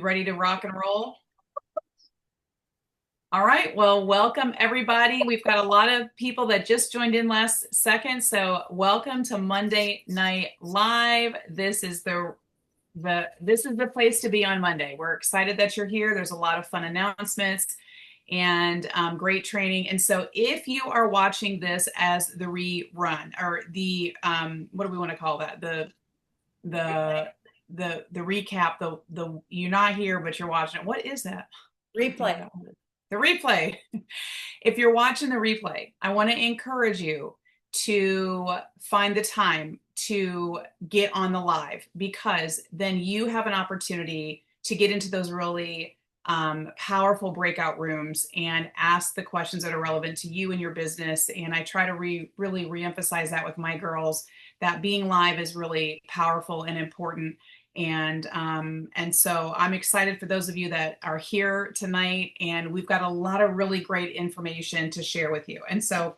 ready to rock and roll? All right. Well, welcome everybody. We've got a lot of people that just joined in last second. So welcome to Monday Night Live. This is the place to be on Monday. We're excited that you're here. There's a lot of fun announcements and great training. And so if you are watching this as the rerun or the what do we want to call that? The the recap, the you're not here, but you're watching it. What is that? Replay. The replay. If you're watching the replay, I want to encourage you to find the time to get on the live because then you have an opportunity to get into those really powerful breakout rooms and ask the questions that are relevant to you and your business. And I try to really reemphasize that with my girls that being live is really powerful and important. And so I'm excited for those of you that are here tonight, and we've got a lot of really great information to share with you. And so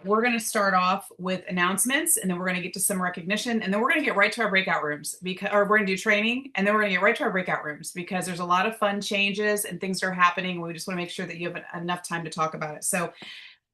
we're going to start off with announcements, and then we're going to get to some recognition, and then we're going to get right to our breakout rooms or we're going to do training, and then we're going to get right to our breakout rooms because there's a lot of fun changes and things are happening. We just want to make sure that you have enough time to talk about it. So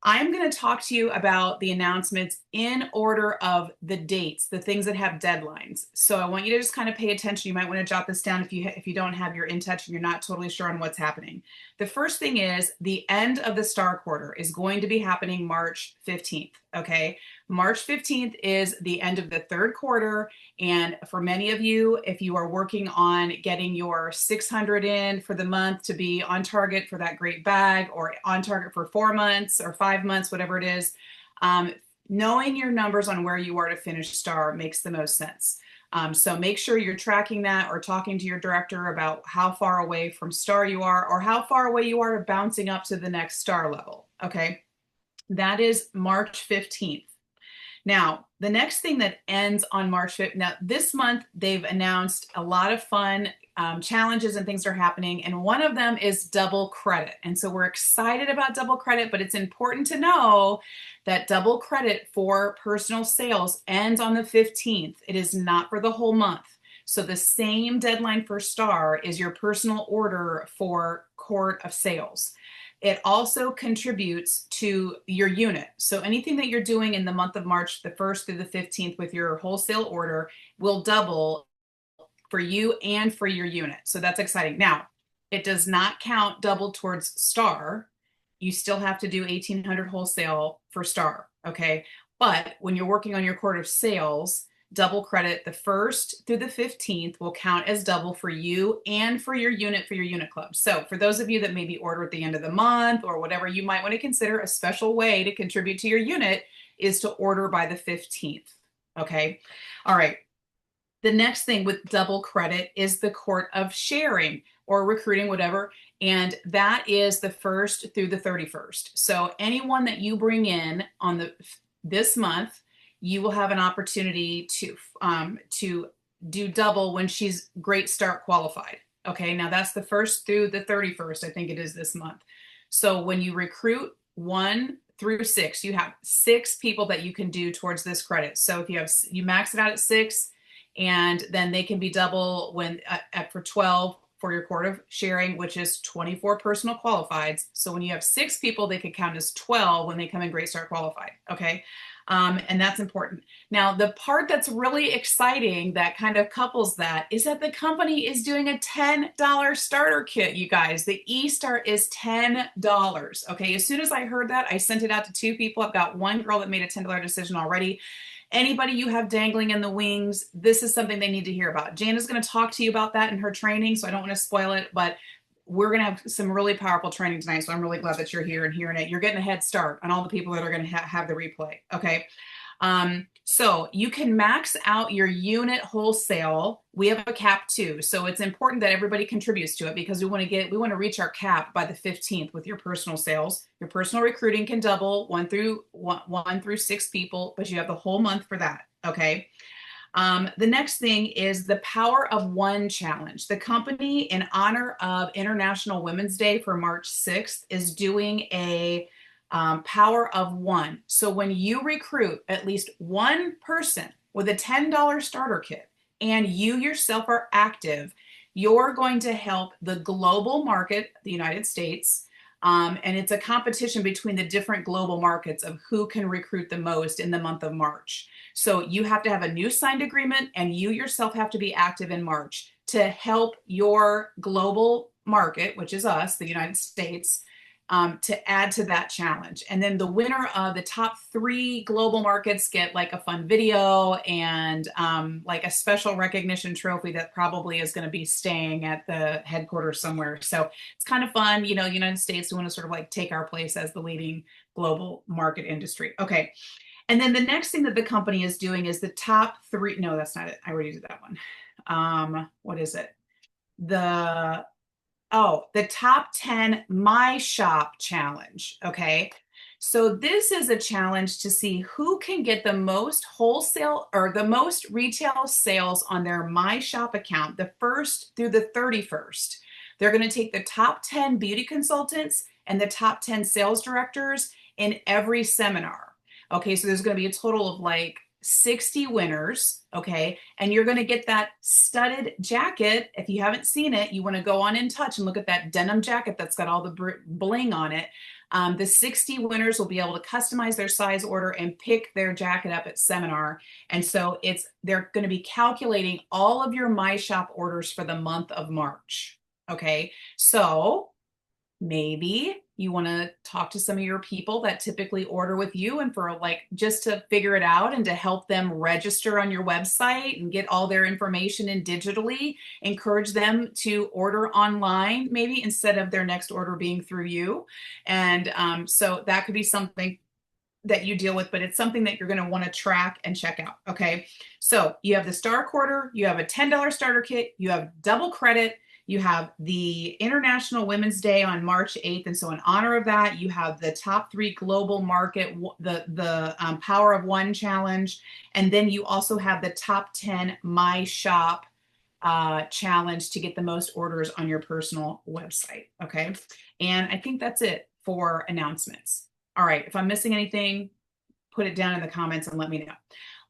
I'm going to talk to you about the announcements in order of the dates, the things that have deadlines. So I want you to just kind of pay attention. You might want to jot this down if you don't have your in touch and you're not totally sure on what's happening. The first thing is the end of the star quarter is going to be happening March 15th. Okay. March 15th is the end of the third quarter. And for many of you, if you are working on getting your 600 in for the month to be on target for that great bag or on target for 4 months or 5 months, whatever it is, knowing your numbers on where you are to finish star makes the most sense. So make sure you're tracking that or talking to your director about how far away from star you are or how far away you are to bouncing up to the next star level. Okay. That is March 15th. Now, the next thing that ends on March 5th, now this month they've announced a lot of fun challenges and things are happening. And one of them is double credit. And so we're excited about double credit, but it's important to know that double credit for personal sales ends on the 15th. It is not for the whole month. So the same deadline for star is your personal order for court of sales. It also contributes to your unit. So anything that you're doing in the month of March, the 1st through the 15th with your wholesale order will double for you and for your unit. So that's exciting. Now, it does not count double towards star. You still have to do 1,800 wholesale for star, okay? But when you're working on your court of sales, double credit the 1st through the 15th will count as double for you and for your unit club. So for those of you that maybe order at the end of the month or whatever, you might want to consider a special way to contribute to your unit is to order by the 15th. Okay. All right. The next thing with double credit is the court of sharing or recruiting, whatever. And that is the 1st through the 31st. So anyone that you bring in on this month, you will have an opportunity to do double when she's great start qualified. Okay, now that's the 1st through the 31st. I think it is this month. So when you recruit 1 through 6, you have 6 people that you can do towards this credit. So if you max it out at 6, and then they can be double when for 12 for your court of sharing, which is 24 personal qualifieds. So when you have 6 people, they could count as 12 when they come in great start qualified. Okay. And that's important. Now, the part that's really exciting that kind of couples that is that the company is doing a $10 starter kit, you guys. The E-Start is $10. Okay. As soon as I heard that, I sent it out to 2 people. I've got one girl that made a $10 decision already. Anybody you have dangling in the wings, this is something they need to hear about. Jana's going to talk to you about that in her training, so I don't want to spoil it, but we're going to have some really powerful training tonight, so I'm really glad that you're here and hearing it. You're getting a head start on all the people that are going to have the replay, okay? So you can max out your unit wholesale. We have a cap too, so it's important that everybody contributes to it because we want to reach our cap by the 15th with your personal sales. Your personal recruiting can double one through 6 people, but you have the whole month for that. Okay. The next thing is the Power of One challenge. The company, in honor of International Women's Day for March 6th, is doing a Power of One. So when you recruit at least one person with a $10 starter kit and you yourself are active, you're going to help the global market, the United States. And it's a competition between the different global markets of who can recruit the most in the month of March. So you have to have a new signed agreement, and you yourself have to be active in March to help your global market, which is us, the United States, to add to that challenge. And then the winner of the top 3 global markets get like a fun video and like a special recognition trophy that probably is going to be staying at the headquarters somewhere. So it's kind of fun. You know, United States, we want to sort of like take our place as the leading global market industry. Okay. And then the next thing that the company is doing is the top 3. No, that's not it. I already did that one. What is it? The top 10 My Shop challenge. Okay. So this is a challenge to see who can get the most wholesale or the most retail sales on their My Shop account the 1st through the 31st. They're going to take the top 10 beauty consultants and the top 10 sales directors in every seminar. Okay. So there's going to be a total of like 60 winners. Okay. And you're going to get that studded jacket. If you haven't seen it, you want to go on In Touch and look at that denim jacket that's got all the bling on it. The 60 winners will be able to customize their size order and pick their jacket up at seminar. And so they're going to be calculating all of your My Shop orders for the month of March. Okay. So maybe you want to talk to some of your people that typically order with you, and for like just to figure it out and to help them register on your website and get all their information in digitally, encourage them to order online maybe instead of their next order being through you. And so that could be something that you deal with, but it's something that you're going to want to track and check out. Okay. So you have the Star Quarter, you have a $10 starter kit, you have double credit, you have the International Women's Day on March 8th. And so in honor of that, you have the top 3 global market, the Power of One challenge. And then you also have the top 10 My Shop challenge to get the most orders on your personal website. Okay. And I think that's it for announcements. All right. If I'm missing anything, put it down in the comments and let me know.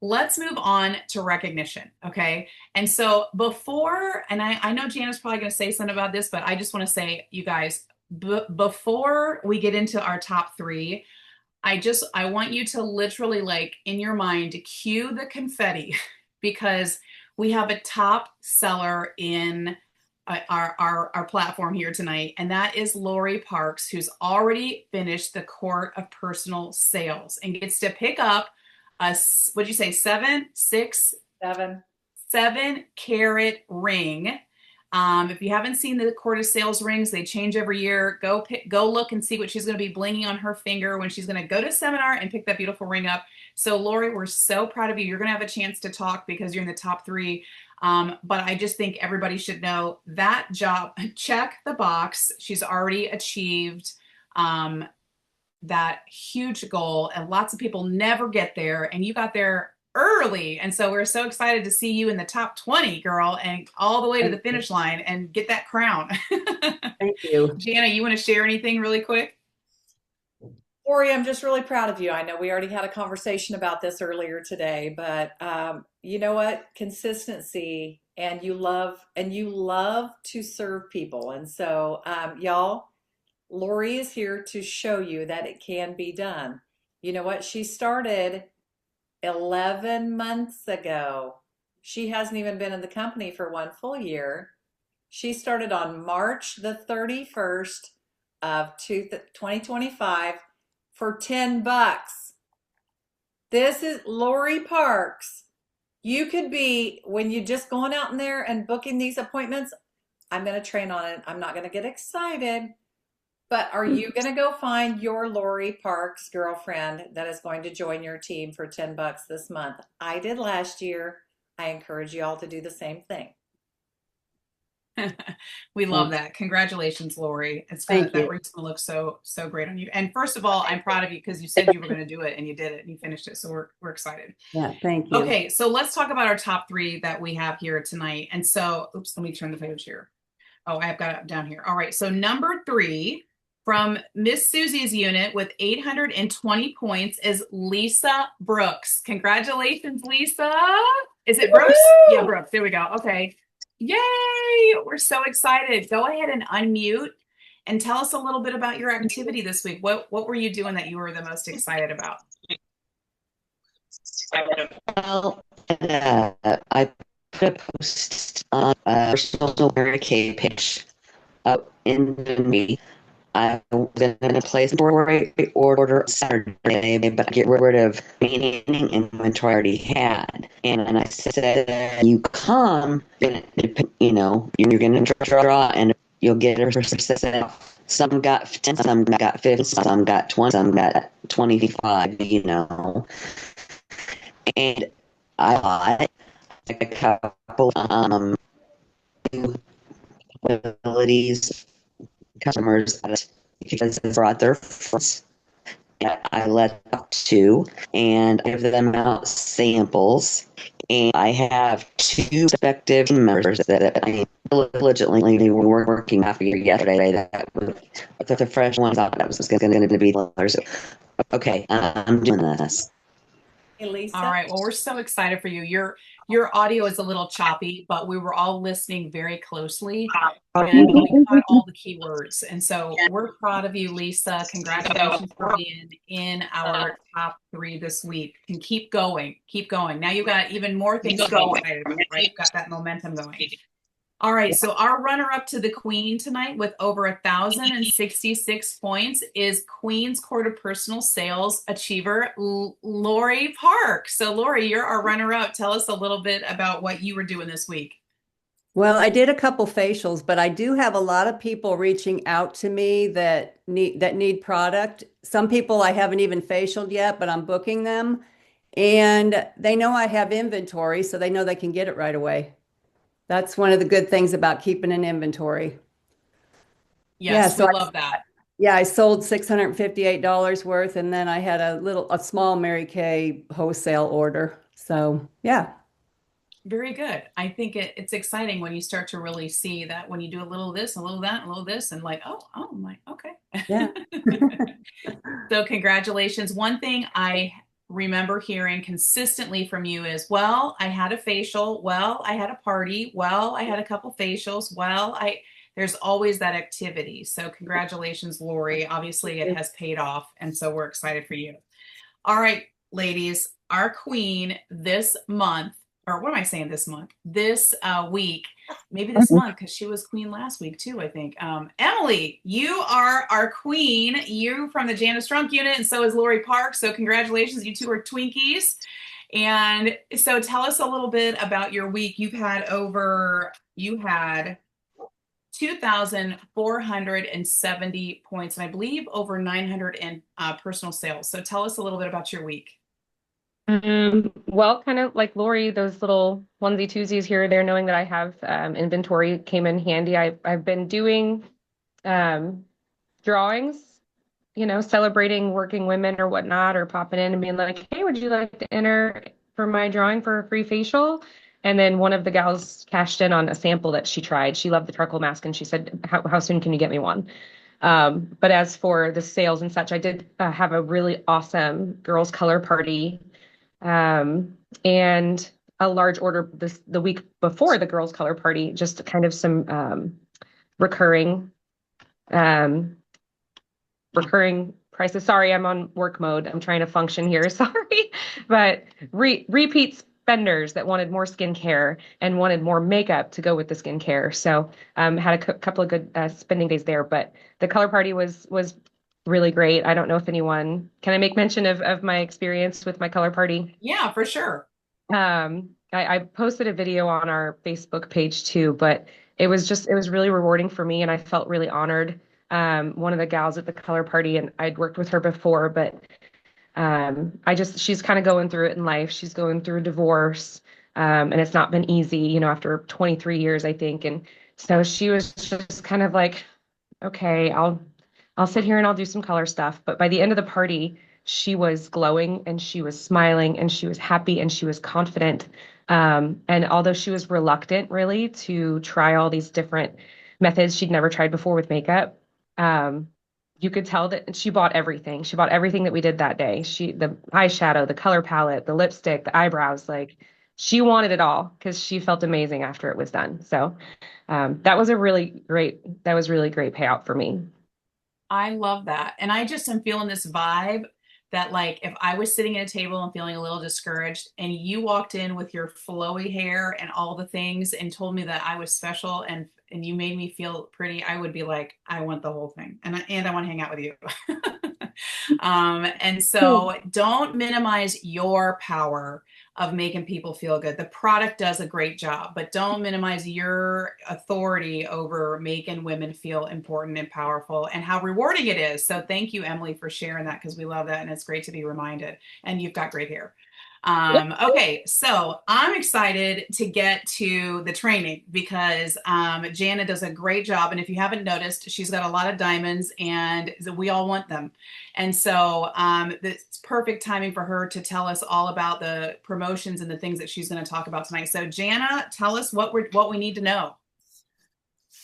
Let's move on to recognition. Okay. And so before, and I know Jana's probably going to say something about this, but I just want to say, you guys, before we get into our top 3, I want you to literally, like, in your mind, cue the confetti because we have a top seller in our platform here tonight, and that is Laurie Parks, who's already finished the Court of Personal Sales and gets to pick up what'd you say, 7-carat ring. If you haven't seen the Court of Sales rings, they change every year. Go look and see what she's going to be blinging on her finger when she's going to go to seminar and pick that beautiful ring up. So Laurie, we're so proud of you. You're going to have a chance to talk because you're in the top 3. But I just think everybody should know that job. Check the box. She's already achieved that huge goal, and lots of people never get there, and you got there early. And so we're so excited to see you in the top 20, girl, and all the way to the finish line and get that crown. Thank you. Jana, you want to share anything really quick? Laurie, I'm just really proud of you. I know we already had a conversation about this earlier today, but you know what? Consistency, and you love to serve people. And so, y'all, Laurie is here to show you that it can be done. You know what? She started 11 months ago. She hasn't even been in the company for 1 full year. She started on March the 31st of 2025 for $10. This is Laurie Parks. You could be, when you're just going out in there and booking these appointments, I'm going to train on it. I'm not going to get excited. But are you going to go find your Laurie Parks girlfriend that is going to join your team for $10 this month? I did last year. I encourage you all to do the same thing. We love that. Congratulations, Laurie. It's good. That ring's gonna look so great on you. And first of all, I'm proud of you because you said you were going to do it and you did it and you finished it. So we're excited. Yeah, thank you. Okay, so let's talk about our top 3 that we have here tonight. And so, oops, let me turn the page here. Oh, I've got it down here. All right, so number 3 from Miss Susie's unit with 820 points is Lisa Brooks. Congratulations, Lisa. Is it Brooks? Yeah, Brooks. There we go. Okay. Yay! We're so excited. Go ahead and unmute and tell us a little bit about your activity this week. What were you doing that you were the most excited about? Well, I put a post on a personal Mary Kay page up in me. I was going to place an order Saturday, but get rid of any inventory I already had. And I said, you come, you're going to draw and you'll get a percent off. Some got 10, some got 50, some got 20, some got 25. And I bought a couple abilities customers because they brought their friends. I let up two and I give them out samples. And I have two prospective members that I diligently were working after yesterday. That was the fresh ones. I thought that was going to be others. Okay, I'm doing this. Hey, All Lisa. right. Well, we're so excited for you. Your audio is a little choppy, but we were all listening very closely and we caught all the keywords. And so we're proud of you, Lisa. Congratulations for being in our top three this week. And keep going. Keep going. Now you've got even more things to be excited about, right? You've got that momentum going. All right, so our runner-up to the Queen tonight with over 1,066 points is Queen's Court of Personal Sales achiever Laurie Park. So Laurie, you're our runner-up. Tell us a little bit about what you were doing this week. Well, I did a couple facials, but I do have a lot of people reaching out to me that need product. Some people I haven't even facialed yet, but I'm booking them. And they know I have inventory, so they know they can get it right away. That's one of the good things about keeping an inventory. Yeah, Yes, so we love that. I sold $658 worth, and then I had a small Mary Kay wholesale order. So yeah. Very good. I think it's exciting when you start to really see that when you do a little of this, a little of that, a little of this, and like, oh, I'm like, okay. Yeah. So congratulations. One thing I remember hearing consistently from you is, well, I had a facial, well, I had a party, well, I had a couple facials, well, I there's always that activity. So congratulations, Lori. Obviously it has paid off, and so we're excited for you. All right, ladies, our queen this month, or what am I saying this month? This week, maybe this month, because she was queen last week too, I think. Emily, you are our queen. You from the Janice Drunk unit, and so is Lori Park. So congratulations, you two are Twinkies. And so tell us a little bit about your week. You had 2,470 points, and I believe over 900 in personal sales. So tell us a little bit about your week. Well, kind of like Lori, those little onesie twosies here or there, knowing that I have inventory came in handy. I've been doing um, drawings, celebrating working women or whatnot, or popping in and being like, "Hey, would you like to enter for my drawing for a free facial?" And then one of the gals cashed in on a sample that she tried. She loved the charcoal mask, and she said, "How soon can you get me one?" But as for the sales and such, I did have a really awesome girls' color party and a large order the week before the girls' color party, just kind of some recurring um, recurring prices. Sorry, I'm on work mode. I'm trying to function here. Sorry, but repeat spenders that wanted more skincare and wanted more makeup to go with the skincare. So had a couple of good spending days there. But the color party was really great. I don't know if anyone can I make mention of my experience with my color party? Yeah, for sure. I posted a video on our Facebook page too, but it was really rewarding for me, and I felt really honored. One of the gals at the color party, and I'd worked with her before, but she's kind of going through it in life. She's going through a divorce, and it's not been easy, after 23 years, I think. And so she was just kind of like, okay, I'll sit here and I'll do some color stuff. But by the end of the party, she was glowing and she was smiling and she was happy and she was confident. And although she was reluctant really to try all these different methods she'd never tried before with makeup, um, you could tell that she bought everything. She bought everything that we did that day. The eyeshadow, the color palette, the lipstick, the eyebrows, like she wanted it all because she felt amazing after it was done. So that was really great payout for me. I love that. And I just am feeling this vibe that, like, if I was sitting at a table and feeling a little discouraged and you walked in with your flowy hair and all the things and told me that I was special and you made me feel pretty, I would be like, I want the whole thing. And I want to hang out with you. And so don't minimize your power of making people feel good. The product does a great job, but don't minimize your authority over making women feel important and powerful and how rewarding it is. So thank you, Emily, for sharing that, because we love that and it's great to be reminded. And you've got great hair. Okay, so I'm excited to get to the training because Jana does a great job. And if you haven't noticed, she's got a lot of diamonds and we all want them. And so it's perfect timing for her to tell us all about the promotions and the things that she's going to talk about tonight. So Jana, tell us what we need to know.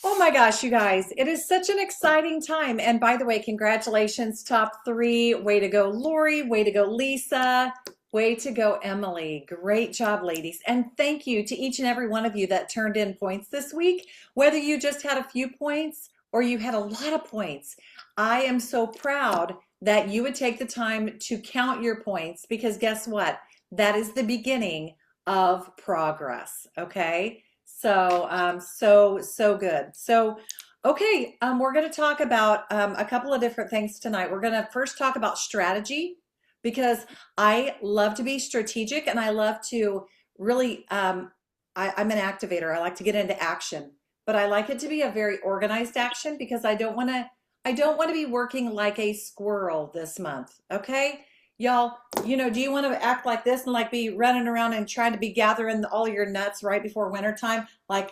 Oh my gosh, you guys, it is such an exciting time. And by the way, congratulations, top 3. Way to go, Laurie. Way to go, Lisa. Way to go, Emily. Great job, ladies. And thank you to each and every one of you that turned in points this week, whether you just had a few points or you had a lot of points. I am so proud that you would take the time to count your points, because guess what? That is the beginning of progress, okay? So, so good. So, okay, we're going to talk about a couple of different things tonight. We're going to first talk about strategy, because I love to be strategic and I love to really, I'm an activator. I like to get into action, but I like it to be a very organized action, because I don't want to be working like a squirrel this month. Okay. Y'all, do you want to act like this and like be running around and trying to be gathering all your nuts right before wintertime? Like,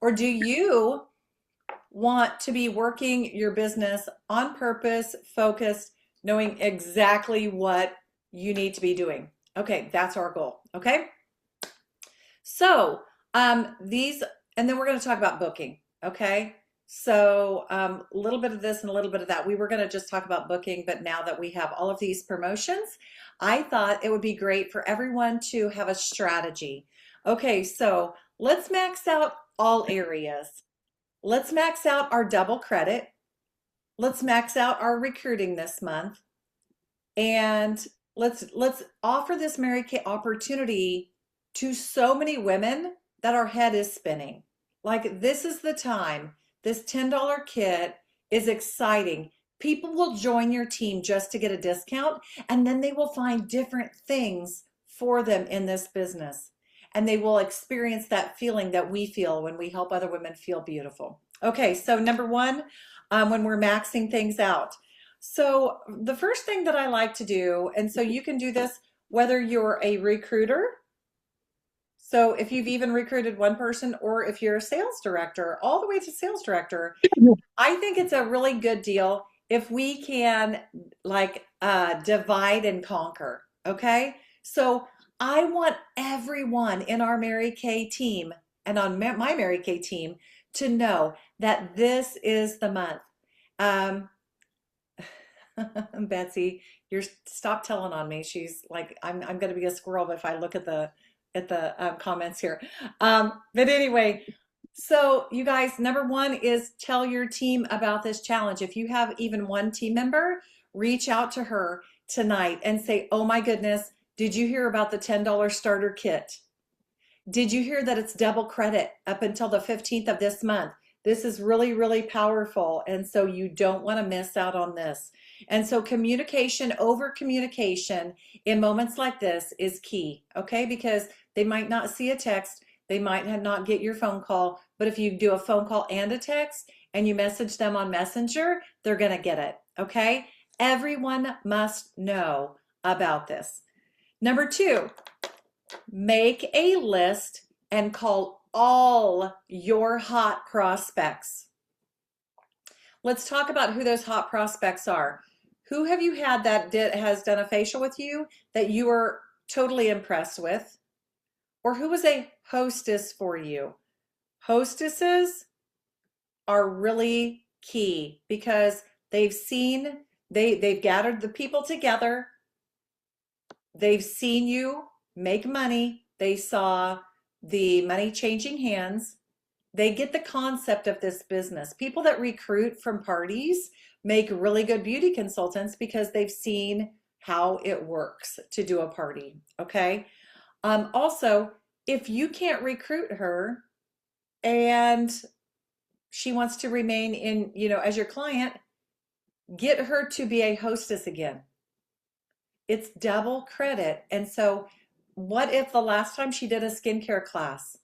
or do you want to be working your business on purpose, focused, knowing exactly what you need to be doing? Okay, that's our goal. Okay. So, and then we're going to talk about booking. Okay. So a little bit of this and a little bit of that. We were going to just talk about booking, but now that we have all of these promotions, I thought it would be great for everyone to have a strategy. Okay, so let's max out all areas. Let's max out our double credit. Let's max out our recruiting this month. And let's offer this Mary Kay opportunity to so many women that our head is spinning. Like, this is the time. This $10 kit is exciting. People will join your team just to get a discount, and then they will find different things for them in this business. And they will experience that feeling that we feel when we help other women feel beautiful. Okay, so number 1, when we're maxing things out. So the first thing that I like to do, and so you can do this whether you're a recruiter, so if you've even recruited one person, or if you're a sales director, all the way to sales director, I think it's a really good deal if we can divide and conquer. Okay. So I want everyone in our Mary Kay team and on my Mary Kay team to know that this is the month. Betsy, stop telling on me. She's like, I'm going to be a squirrel if I look at the comments here. But anyway, so you guys, number 1 is tell your team about this challenge. If you have even one team member, reach out to her tonight and say, oh my goodness, did you hear about the $10 starter kit? Did you hear that it's double credit up until the 15th of this month? This is really, really powerful. And so you don't want to miss out on this. And so communication over communication in moments like this is key, okay? Because they might not see a text, they might not get your phone call, but if you do a phone call and a text and you message them on Messenger, they're going to get it, okay? Everyone must know about this. Number 2, make a list and call all your hot prospects. Let's talk about who those hot prospects are. Who have you had that has done a facial with you that you were totally impressed with? Or who was a hostess for you? Hostesses are really key because they've gathered the people together. They've seen you make money They saw the money changing hands. They get the concept of this business. People that recruit from parties make really good beauty consultants because they've seen how it works to do a party. Okay. Also, if you can't recruit her and she wants to remain in, as your client, get her to be a hostess again. It's double credit. And so, what if the last time she did a skincare class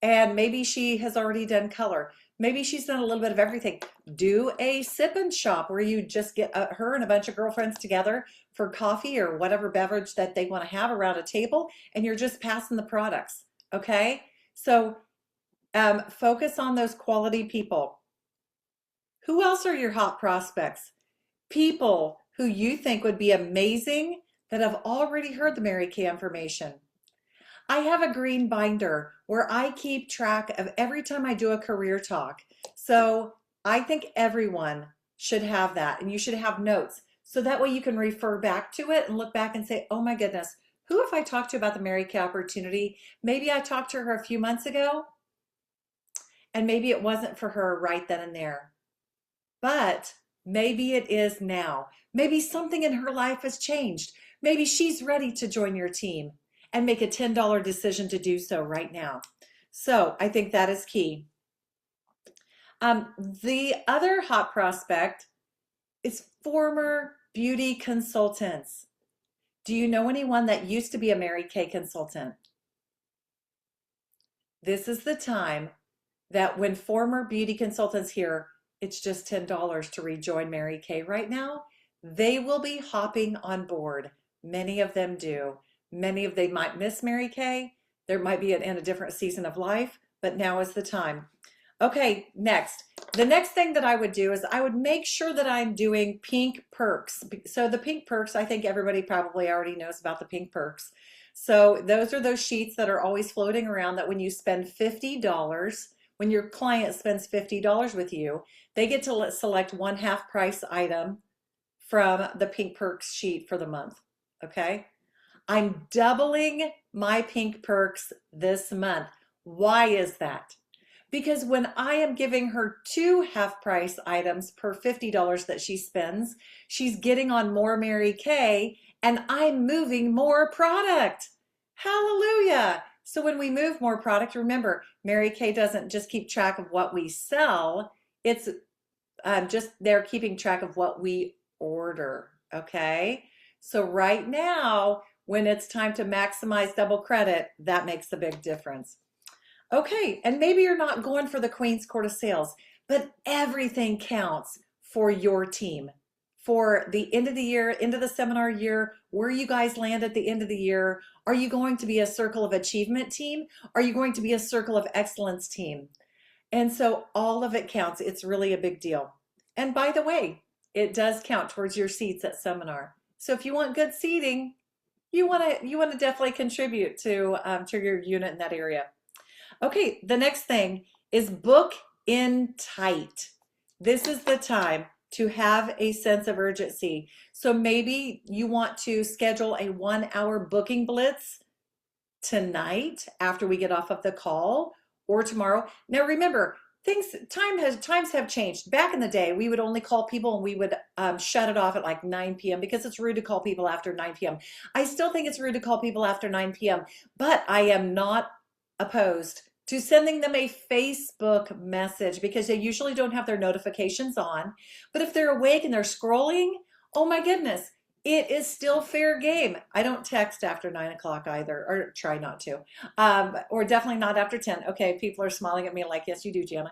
and maybe she has already done color? Maybe she's done a little bit of everything. Do a sip and shop where you just get her and a bunch of girlfriends together for coffee or whatever beverage that they want to have around a table, and you're just passing the products. Okay? So, focus on those quality people. Who else are your hot prospects? People who you think would be amazing that have already heard the Mary Kay information. I have a green binder where I keep track of every time I do a career talk. So I think everyone should have that, and you should have notes. So that way you can refer back to it and look back and say, oh my goodness, who have I talked to about the Mary Kay opportunity? Maybe I talked to her a few months ago, and maybe it wasn't for her right then and there. But maybe it is now. Maybe something in her life has changed. Maybe she's ready to join your team and make a $10 decision to do so right now. So I think that is key. The other hot prospect is former beauty consultants. Do you know anyone that used to be a Mary Kay consultant? This is the time that when former beauty consultants hear it's just $10 to rejoin Mary Kay right now, they will be hopping on board. Many of them do. Many of them might miss Mary Kay. There might be in a different season of life, but now is the time. Okay, next. The next thing that I would do is I would make sure that I'm doing pink perks. So the pink perks, I think everybody probably already knows about the pink perks. So those are those sheets that are always floating around that when you spend $50, when your client spends $50 with you, they get to select one half price item from the pink perks sheet for the month. Okay. I'm doubling my pink perks this month. Why is that? Because when I am giving her 2 half price items per $50 that she spends, she's getting on more Mary Kay and I'm moving more product. Hallelujah. So when we move more product, remember, Mary Kay doesn't just keep track of what we sell. It's just they're keeping track of what we order. Okay. So right now, when it's time to maximize double credit, that makes a big difference. Okay, and maybe you're not going for the Queen's Court of Sales, but everything counts for your team. For the end of the year, end of the seminar year, where you guys land at the end of the year, are you going to be a Circle of Achievement team? Are you going to be a Circle of Excellence team? And so all of it counts. It's really a big deal. And by the way, it does count towards your seats at seminar. So if you want good seating, you want to definitely contribute to your unit in that area. Okay, the next thing is book in tight. This is the time to have a sense of urgency. So maybe you want to schedule a 1-hour booking blitz tonight after we get off of the call, or tomorrow. Now remember, times have changed. Back in the day, we would only call people and we would shut it off at like 9 p.m. because it's rude to call people after 9 p.m. I still think it's rude to call people after 9 p.m., but I am not opposed to sending them a Facebook message because they usually don't have their notifications on. But if they're awake and they're scrolling, oh my goodness, it is still fair game. I don't text after 9 o'clock either, or try not to, or definitely not after 10. Okay, people are smiling at me like, yes, you do, Gianna.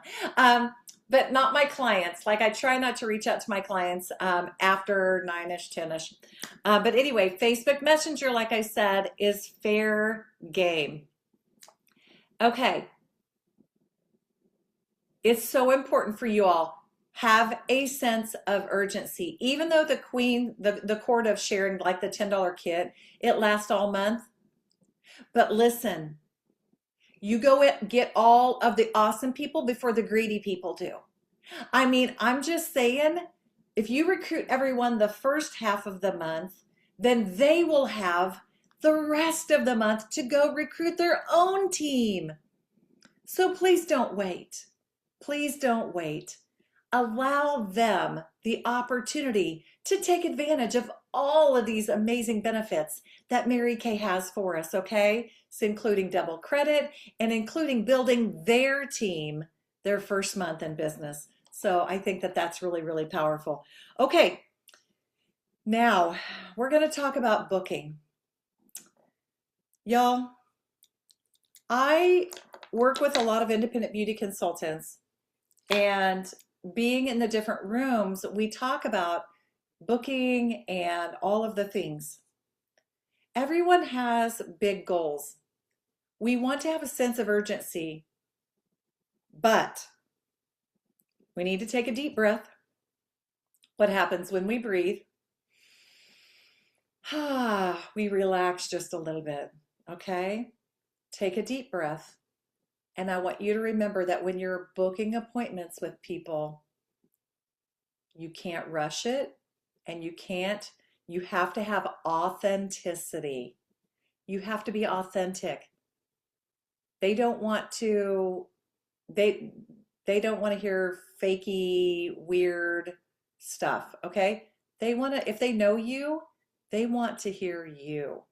But not my clients. Like I try not to reach out to my clients after 9-ish, 10-ish. But anyway, Facebook Messenger, like I said, is fair game. Okay. It's so important for you all. Have a sense of urgency. Even though the court of sharing like the $10 kit, it lasts all month. But listen, you go get all of the awesome people before the greedy people do. I mean, I'm just saying, if you recruit everyone the first half of the month, then they will have the rest of the month to go recruit their own team. So please don't wait. Please don't wait. Allow them the opportunity to take advantage of all of these amazing benefits that Mary Kay has for us, okay? So including double credit and including building their team their first month in business. So I think that that's really, really powerful. Okay, now we're going to talk about booking. Y'all, I work with a lot of independent beauty consultants, and being in the different rooms, we talk about booking and all of the things. Everyone has big goals. We want to have a sense of urgency, but we need to take a deep breath. What happens when we breathe? We relax just a little bit, okay? Take a deep breath. And I want you to remember that when you're booking appointments with people, you can't rush it, and you have to have authenticity. You have to be authentic. They don't want to, they, they don't want to hear fakey, weird stuff, okay? They want to, if they know you, they want to hear you.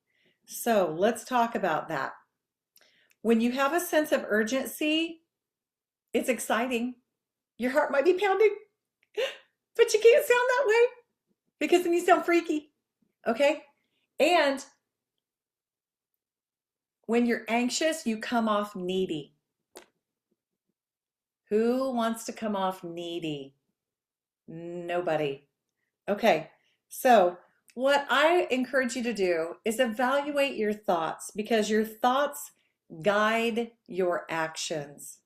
So let's talk about that. When you have a sense of urgency, it's exciting. Your heart might be pounding, but you can't sound that way because then you sound freaky, okay? And when you're anxious, you come off needy. Who wants to come off needy? Nobody. Okay, so what I encourage you to do is evaluate your thoughts, because your thoughts guide your actions.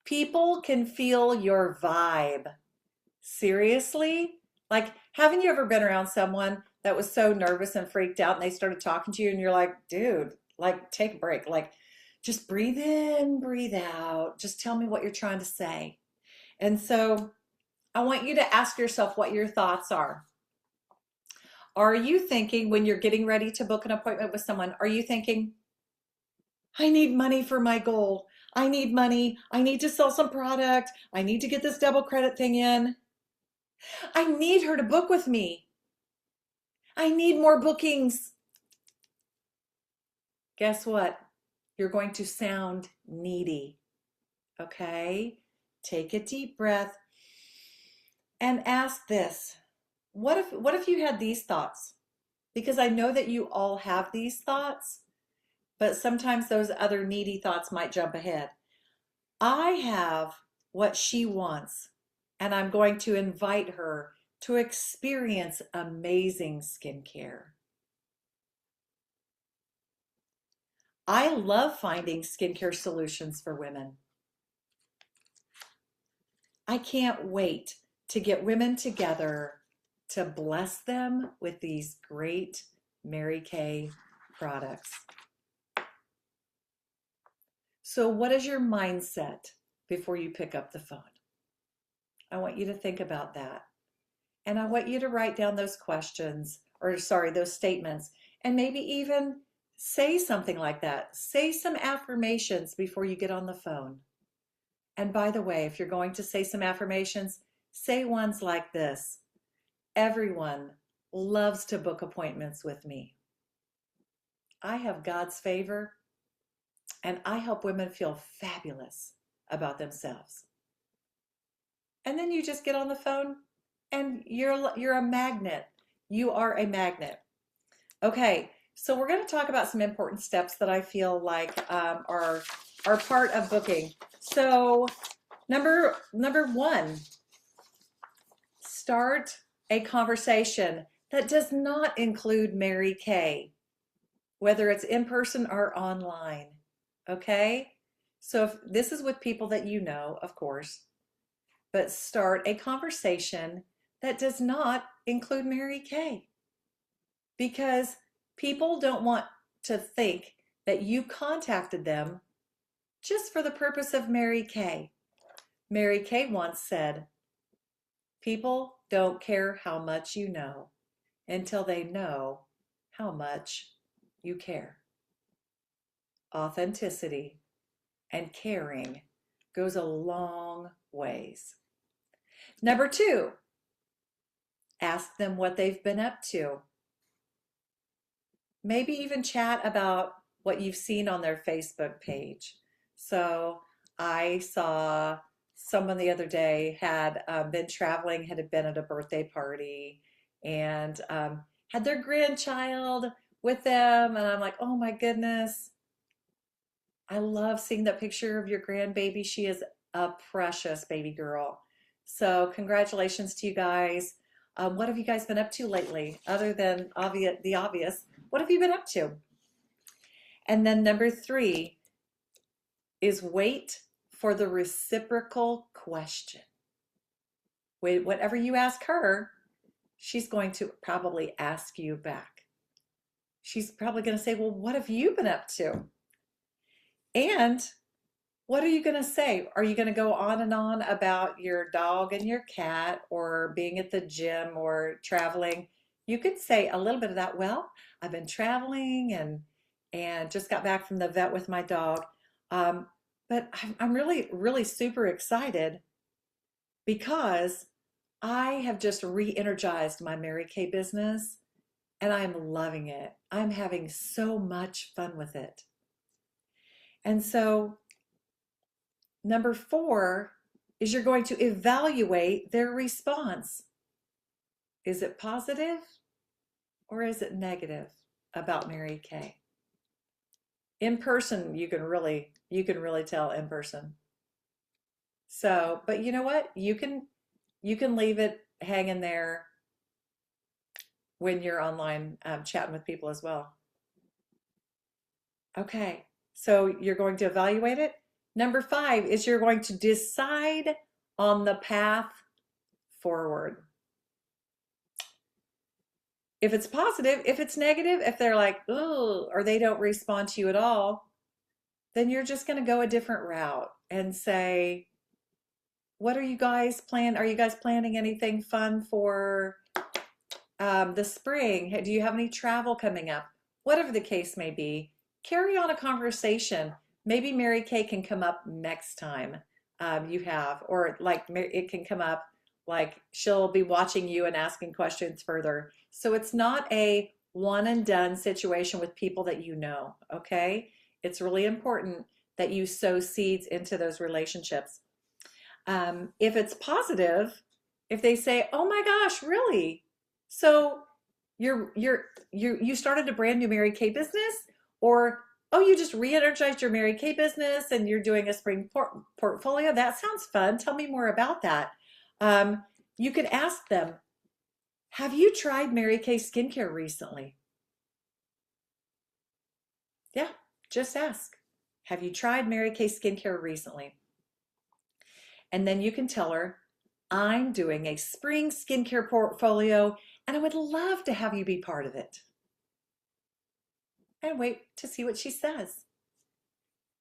People can feel your vibe. Seriously? Like, haven't you ever been around someone that was so nervous and freaked out and they started talking to you and you're like, dude, like, take a break. Like, just breathe in, breathe out. Just tell me what you're trying to say. And so I want you to ask yourself what your thoughts are. Are you thinking, when you're getting ready to book an appointment with someone, are you thinking, I need money for my goal. I need money. I need to sell some product. I need to get this double credit thing in. I need her to book with me. I need more bookings. Guess what? You're going to sound needy. Okay? Take a deep breath and ask this. What if you had these thoughts? Because I know that you all have these thoughts, but sometimes those other needy thoughts might jump ahead. I have what she wants, and I'm going to invite her to experience amazing skincare. I love finding skincare solutions for women. I can't wait to get women together to bless them with these great Mary Kay products. So what is your mindset before you pick up the phone? I want you to think about that. And I want you to write down those questions, or sorry, those statements, and maybe even say something like that. Say some affirmations before you get on the phone. And by the way, if you're going to say some affirmations, say ones like this. Everyone loves to book appointments with me. I have God's favor, and I help women feel fabulous about themselves. And then you just get on the phone and you're a magnet. You are a magnet. Okay, so we're going to talk about some important steps that I feel like are part of booking. So number one, start a conversation that does not include Mary Kay, whether it's in person or online. Okay, so if this is with people that you know, of course, but start a conversation that does not include Mary Kay, because people don't want to think that you contacted them just for the purpose of Mary Kay. Mary Kay once said, people don't care how much you know until they know how much you care. Authenticity and caring goes a long ways. Number 2, ask them what they've been up to. Maybe even chat about what you've seen on their Facebook page. So I saw someone the other day had been traveling, had been at a birthday party, and had their grandchild with them. And I'm like, oh my goodness, I love seeing that picture of your grandbaby. She is a precious baby girl. So congratulations to you guys. What have you guys been up to lately, other than the obvious? What have you been up to? And then number 3 is wait for the reciprocal question. Whatever you ask her, she's going to probably ask you back. She's probably going to say, well, what have you been up to? And what are you going to say? Are you going to go on and on about your dog and your cat, or being at the gym, or traveling? You could say a little bit of that. Well, I've been traveling and just got back from the vet with my dog. But I'm really, really super excited because I have just re-energized my Mary Kay business and I'm loving it. I'm having so much fun with it. And so number 4 is you're going to evaluate their response. Is it positive or is it negative about Mary Kay? In person, you can really tell in person. So, but you know what? You can leave it hanging there when you're online chatting with people as well. Okay, so you're going to evaluate it. Number 5 is you're going to decide on the path forward. If it's positive, if it's negative, if they're like, oh, or they don't respond to you at all, then you're just going to go a different route and say, what are you guys planning? Are you guys planning anything fun for the spring? Do you have any travel coming up? Whatever the case may be, carry on a conversation. Maybe Mary Kay can come up next time you have, or like it can come up like she'll be watching you and asking questions further. So it's not a one and done situation with people that you know, okay? It's really important that you sow seeds into those relationships. If it's positive, if they say, "Oh my gosh, really? So you started a brand new Mary Kay business," or "Oh, you just re-energized your Mary Kay business and you're doing a spring portfolio. That sounds fun. Tell me more about that." You could ask them, "Have you tried Mary Kay skincare recently?" Yeah, just ask. "Have you tried Mary Kay skincare recently?" And then you can tell her, "I'm doing a spring skincare portfolio and I would love to have you be part of it." And wait to see what she says.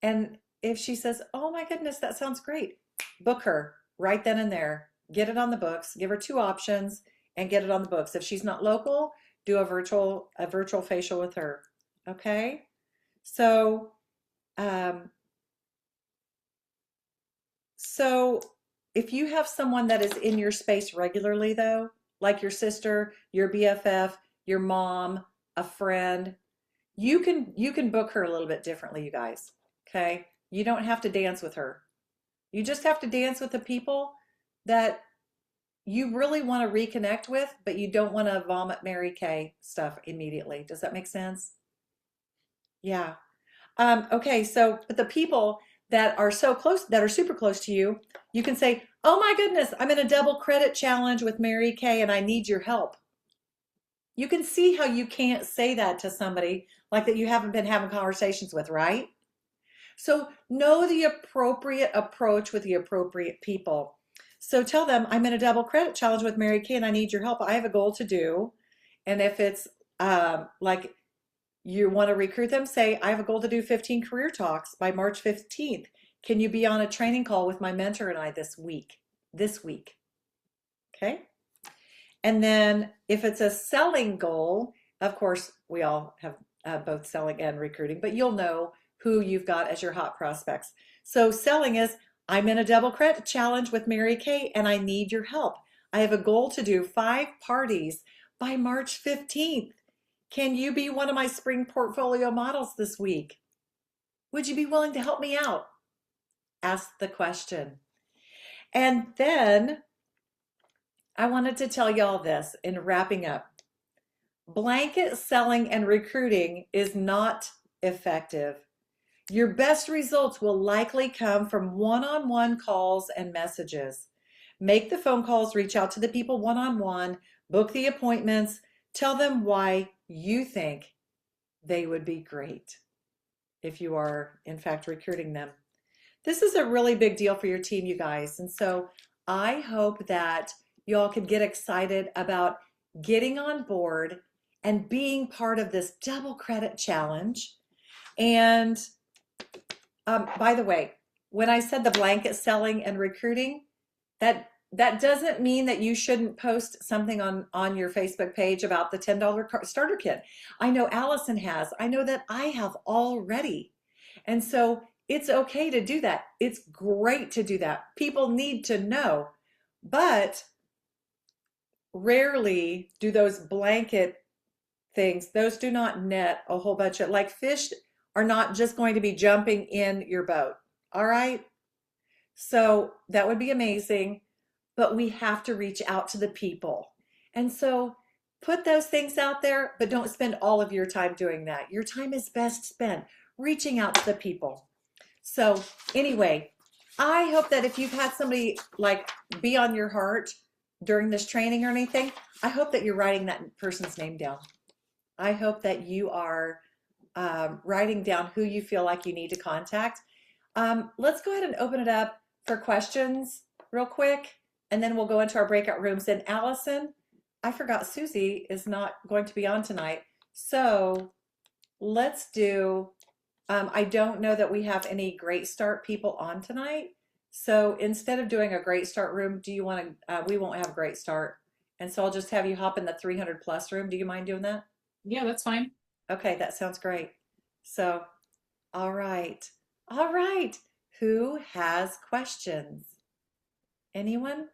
And if she says, "Oh my goodness, that sounds great," book her right then and there. Get it on the books. Give her 2 options and get it on the books. If she's not local, do a virtual facial with her. Okay? So, so if you have someone that is in your space regularly, though, like your sister, your BFF, your mom, a friend, you can book her a little bit differently, you guys. Okay? You don't have to dance with her. You just have to dance with the people that you really want to reconnect with, but you don't want to vomit Mary Kay stuff immediately. Does that make sense? Yeah. Okay, so but the people that are so close, that are super close to you, you can say, "Oh my goodness, I'm in a double credit challenge with Mary Kay and I need your help." You can see how you can't say that to somebody like that you haven't been having conversations with, right? So know the appropriate approach with the appropriate people. So tell them, "I'm in a double credit challenge with Mary Kay and I need your help. I have a goal to do." And if it's like you want to recruit them, say, "I have a goal to do 15 career talks by March 15th. Can you be on a training call with my mentor and I this week?" This week. Okay? And then if it's a selling goal, of course, we all have both selling and recruiting, but you'll know who you've got as your hot prospects. So selling is, I'm in a double credit challenge with Mary Kay and I need your help. I have a goal to do 5 parties by March 15th. Can you be one of my spring portfolio models this week? Would you be willing to help me out? Ask the question. And then I wanted to tell y'all this in wrapping up. Blanket selling and recruiting is not effective. Your best results will likely come from one-on-one calls and messages. Make the phone calls, reach out to the people one-on-one, book the appointments, tell them why you think they would be great if you are, in fact, recruiting them. This is a really big deal for your team, you guys. And so I hope that y'all can get excited about getting on board and being part of this double credit challenge. And by the way, when I said the blanket selling and recruiting, that doesn't mean that you shouldn't post something on your Facebook page about the $10 starter kit. I know Allison has. I know that I have already. And so it's okay to do that. It's great to do that. People need to know. But rarely do those blanket things, those do not net a whole bunch of, like, fish are not just going to be jumping in your boat. All right. So that would be amazing, but we have to reach out to the people. And so put those things out there, but don't spend all of your time doing that. Your time is best spent reaching out to the people. So anyway, I hope that if you've had somebody like be on your heart during this training or anything, I hope that you're writing that person's name down. I hope that you are writing down who you feel like you need to contact. Let's go ahead and open it up for questions real quick, and then we'll go into our breakout rooms. And Allison, I forgot Susie is not going to be on tonight. So let's do, I don't know that we have any Great Start people on tonight. So instead of doing a Great Start room, do you want to, we won't have Great Start. And so I'll just have you hop in the 300 plus room. Do you mind doing that? Yeah, that's fine. Okay, that sounds great. So, all right. All right. Who has questions? Anyone?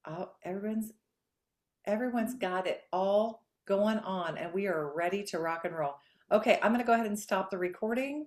Oh, everyone's got it all going on and we are ready to rock and roll. Okay, I'm going to go ahead and stop the recording.